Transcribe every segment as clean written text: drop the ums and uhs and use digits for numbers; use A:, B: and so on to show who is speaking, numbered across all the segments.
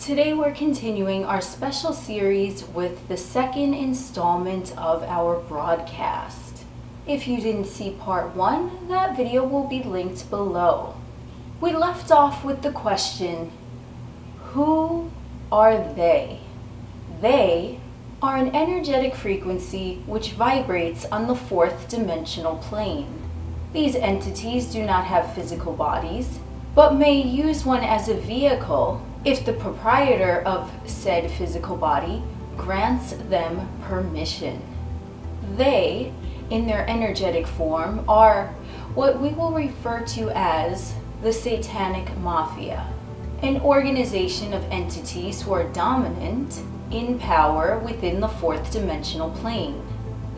A: Today we're continuing our special series with the second installment of our broadcast. If you didn't see part 1, that video will be linked below. We left off with the question, who are they? They are an energetic frequency which vibrates on the fourth dimensional plane. These entities do not have physical bodies, but may use one as a vehicle if the proprietor of said physical body grants them permission. They, in their energetic form, are what we will refer to as the Satanic Mafia, an organization of entities who are dominant in power within the fourth dimensional plane.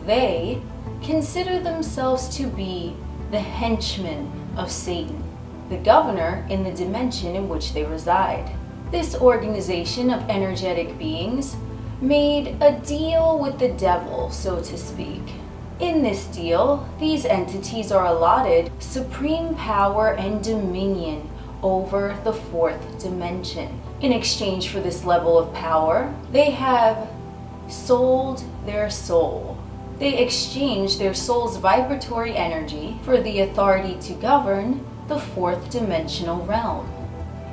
A: They consider themselves to be the henchmen of Satan, the governor in the dimension in which they reside. This organization of energetic beings made a deal with the devil, so to speak. In this deal, these entities are allotted supreme power and dominion over the fourth dimension. In exchange for this level of power, they have sold their soul. They exchange their soul's vibratory energy for the authority to govern the fourth dimensional realm.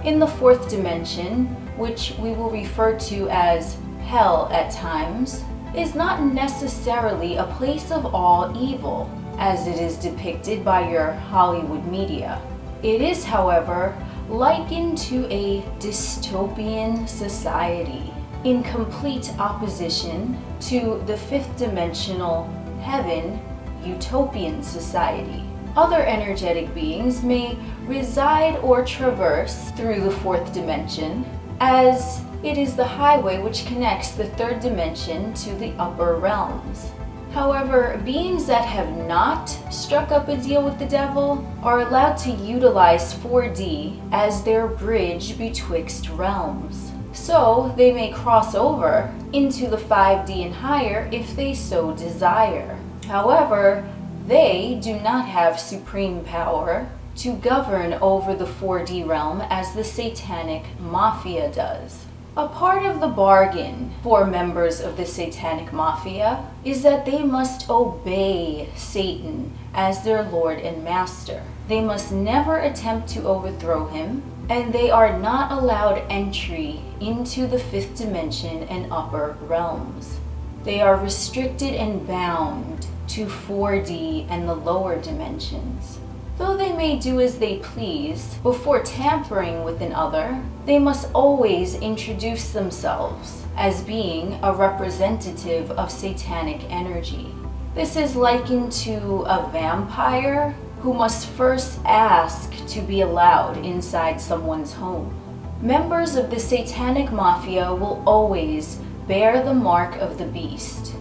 A: In the fourth dimension, which we will refer to as hell at times, is not necessarily a place of all evil, as it is depicted by your Hollywood media. It is, however, likened to a dystopian society, in complete opposition to the fifth dimensional heaven utopian society. Other energetic beings may reside or traverse through the fourth dimension, as it is the highway which connects the third dimension to the upper realms. However, beings that have not struck up a deal with the devil are allowed to utilize 4D as their bridge betwixt realms. So they may cross over into the 5D and higher if they so desire. However, they do not have supreme power to govern over the 4D realm as the Satanic Mafia does. A part of the bargain for members of the Satanic Mafia is that they must obey Satan as their Lord and Master. They must never attempt to overthrow him, and they are not allowed entry into the fifth dimension and upper realms. They are restricted and bound to 4D and the lower dimensions. Though they may do as they please, before tampering with another, they must always introduce themselves as being a representative of satanic energy. This is likened to a vampire who must first ask to be allowed inside someone's home. Members of the Satanic Mafia will always bear the mark of the beast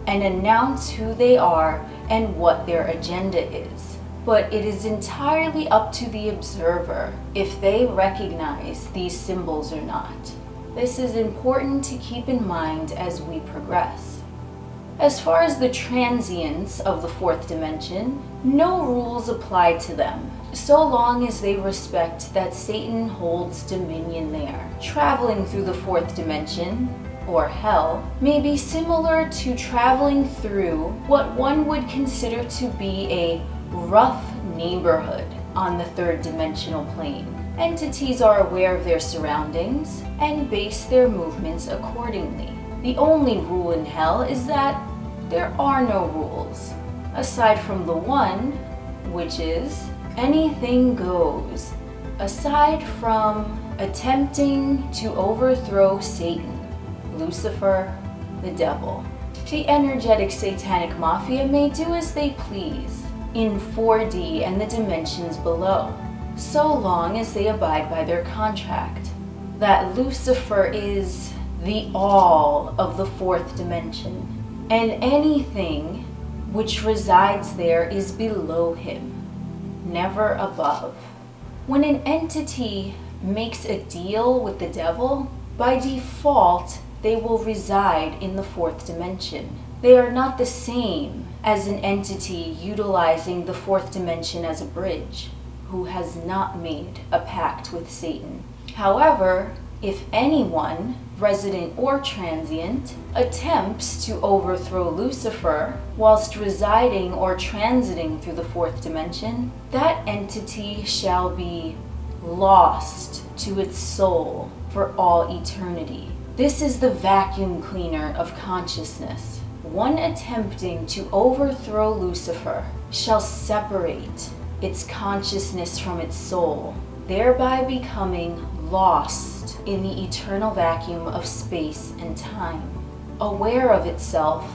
A: and announce who they are and what their agenda is. But it is entirely up to the observer if they recognize these symbols or not. This is important to keep in mind as we progress. As far as the transients of the fourth dimension, no rules apply to them, so long as they respect that Satan holds dominion there. Traveling through the fourth dimension, or hell, may be similar to traveling through what one would consider to be a rough neighborhood on the third dimensional plane. Entities are aware of their surroundings and base their movements accordingly. The only rule in hell is that there are no rules, aside from the one, which is anything goes, aside from attempting to overthrow Satan, Lucifer, the devil. The energetic Satanic Mafia may do as they please in 4D and the dimensions below, so long as they abide by their contract. That Lucifer is the all of the fourth dimension, and anything which resides there is below him, never above. When an entity makes a deal with the devil, by default, they will reside in the fourth dimension. They are not the same as an entity utilizing the fourth dimension as a bridge, who has not made a pact with Satan. However, If anyone, resident or transient, attempts to overthrow Lucifer whilst residing or transiting through the fourth dimension, that entity shall be lost to its soul for all eternity. This is the vacuum cleaner of consciousness. One attempting to overthrow Lucifer shall separate its consciousness from its soul, thereby becoming lost in the eternal vacuum of space and time, aware of itself,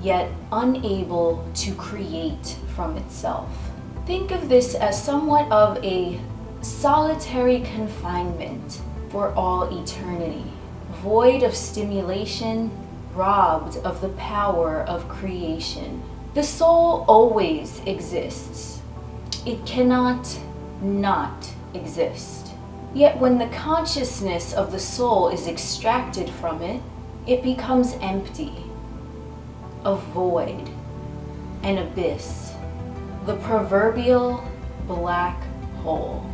A: yet unable to create from itself. Think of this as somewhat of a solitary confinement for all eternity, void of stimulation, robbed of the power of creation. The soul always exists. It cannot not exist. Yet when the consciousness of the soul is extracted from it, it becomes empty, a void, an abyss, the proverbial black hole.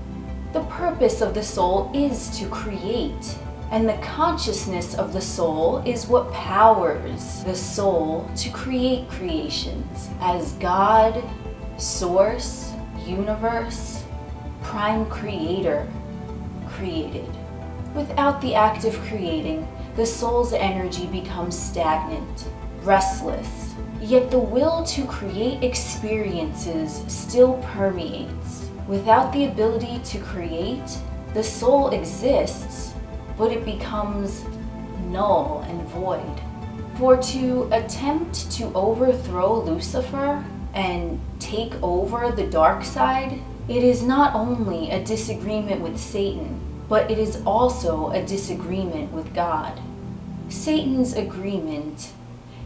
A: The purpose of the soul is to create, and the consciousness of the soul is what powers the soul to create creations as God, source, universe, prime creator created. Without the act of creating, the soul's energy becomes stagnant, restless, yet the will to create experiences still permeates. Without the ability to create, the soul exists, but it becomes null and void. For to attempt to overthrow Lucifer and take over the dark side, it is not only a disagreement with Satan, but it is also a disagreement with God. Satan's agreement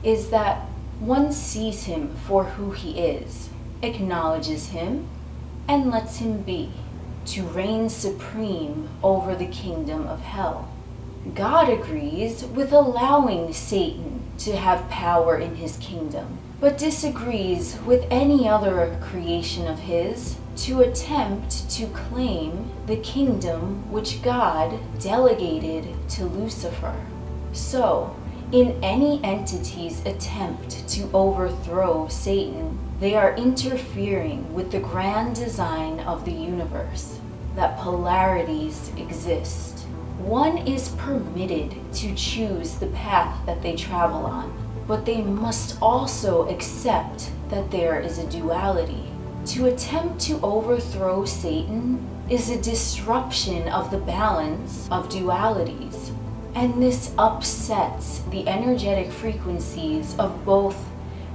A: is that one sees him for who he is, acknowledges him, and lets him be, to reign supreme over the kingdom of hell. God agrees with allowing Satan to have power in his kingdom, but disagrees with any other creation of his to attempt to claim the kingdom which God delegated to Lucifer. So, in any entity's attempt to overthrow Satan, they are interfering with the grand design of the universe, that polarities exist. One is permitted to choose the path that they travel on, but they must also accept that there is a duality. To attempt to overthrow Satan is a disruption of the balance of dualities, and this upsets the energetic frequencies of both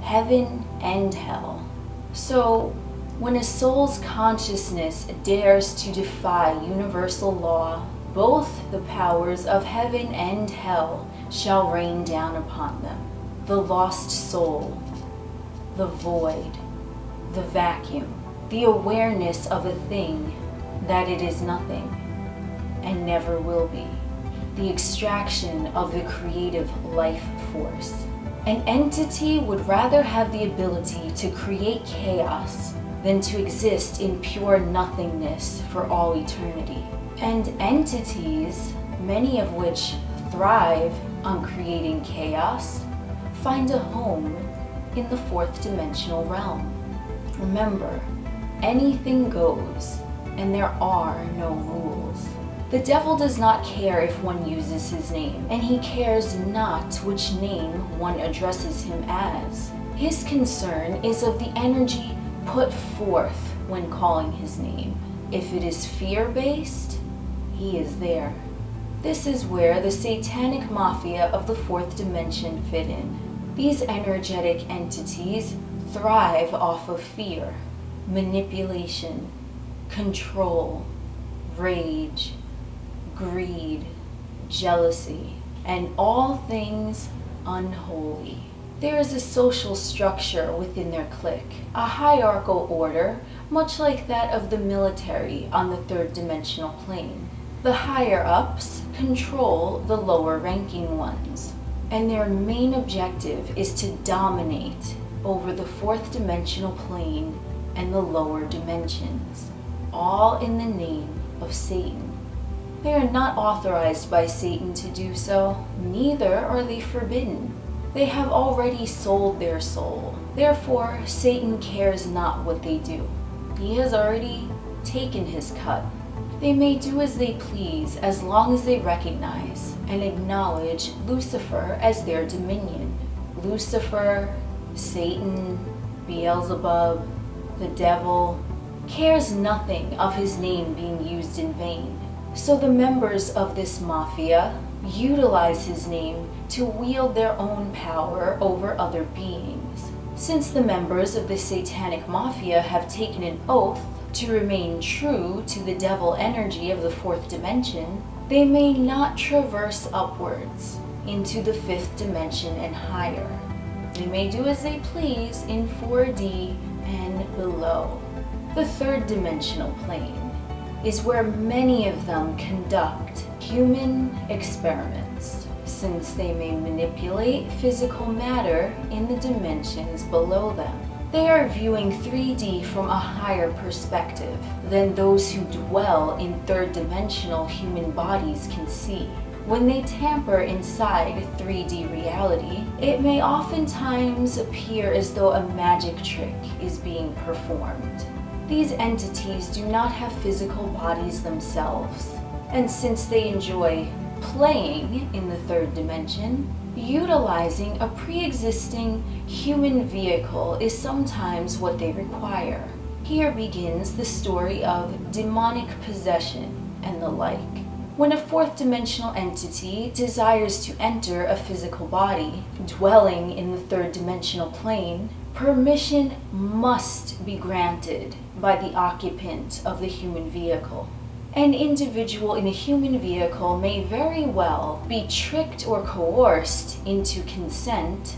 A: heaven and hell. So, when a soul's consciousness dares to defy universal law, both the powers of heaven and hell shall rain down upon them. The lost soul, the void, the vacuum, the awareness of a thing that it is nothing and never will be, the extraction of the creative life force. An entity would rather have the ability to create chaos than to exist in pure nothingness for all eternity. And entities, many of which thrive on creating chaos, find a home in the fourth dimensional realm. Remember, anything goes, and there are no rules. The devil does not care if one uses his name, and he cares not which name one addresses him as. His concern is of the energy put forth when calling his name. If it is fear-based, he is there. This is where the satanic mafia of the fourth dimension fit in. These energetic entities thrive off of fear, manipulation, control, rage, greed, jealousy, and all things unholy. There is a social structure within their clique, a hierarchical order, much like that of the military on the third dimensional plane. The higher-ups control the lower-ranking ones, and their main objective is to dominate over the fourth dimensional plane and the lower dimensions, all in the name of Satan. They are not authorized by Satan to do so, neither are they forbidden. They have already sold their soul. Therefore, Satan cares not what they do. He has already taken his cut. They may do as they please as long as they recognize and acknowledge Lucifer as their dominion. Lucifer, Satan, Beelzebub, the devil, cares nothing of his name being used in vain. So the members of this mafia utilize his name to wield their own power over other beings. Since the members of the satanic mafia have taken an oath to remain true to the devil energy of the fourth dimension, they may not traverse upwards into the fifth dimension and higher. They may do as they please in 4D and below. The third dimensional plane is where many of them conduct human experiments, since they may manipulate physical matter in the dimensions below them. They are viewing 3D from a higher perspective than those who dwell in third-dimensional human bodies can see. When they tamper inside 3D reality, it may oftentimes appear as though a magic trick is being performed. These entities do not have physical bodies themselves, and since they enjoy playing in the third dimension, utilizing a pre-existing human vehicle is sometimes what they require. Here begins the story of demonic possession and the like. When a fourth dimensional entity desires to enter a physical body, dwelling in the third dimensional plane, permission must be granted by the occupant of the human vehicle. An individual in a human vehicle may very well be tricked or coerced into consent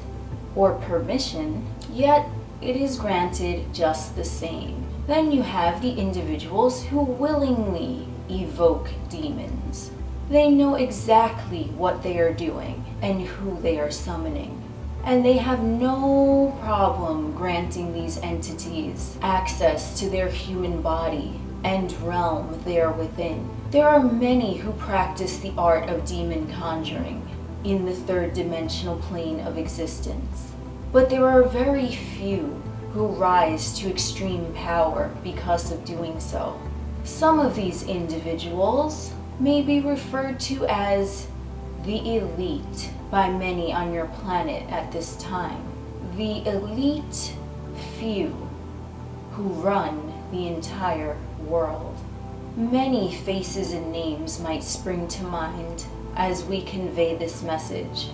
A: or permission, yet it is granted just the same. Then you have the individuals who willingly evoke demons. They know exactly what they are doing and who they are summoning, and they have no problem granting these entities access to their human body and realm there within. There are many who practice the art of demon conjuring in the third dimensional plane of existence, but there are very few who rise to extreme power because of doing so. Some of these individuals may be referred to as the elite by many on your planet at this time. The elite few who run the entire world. Many faces and names might spring to mind as we convey this message.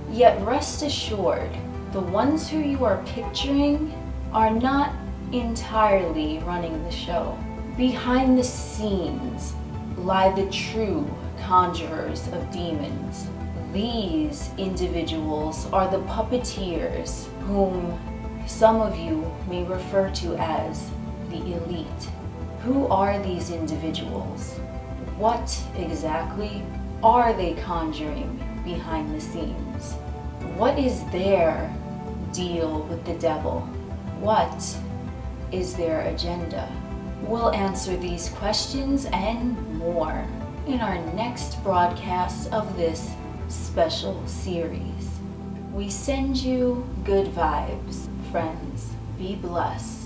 A: Yet rest assured, the ones who you are picturing are not entirely running the show. Behind the scenes lie the true conjurers of demons. These individuals are the puppeteers whom some of you may refer to as the elite. Who are these individuals? What exactly are they conjuring behind the scenes? What is their deal with the devil? What is their agenda? We'll answer these questions and more in our next broadcast of this special series. We send you good vibes, friends. Be blessed.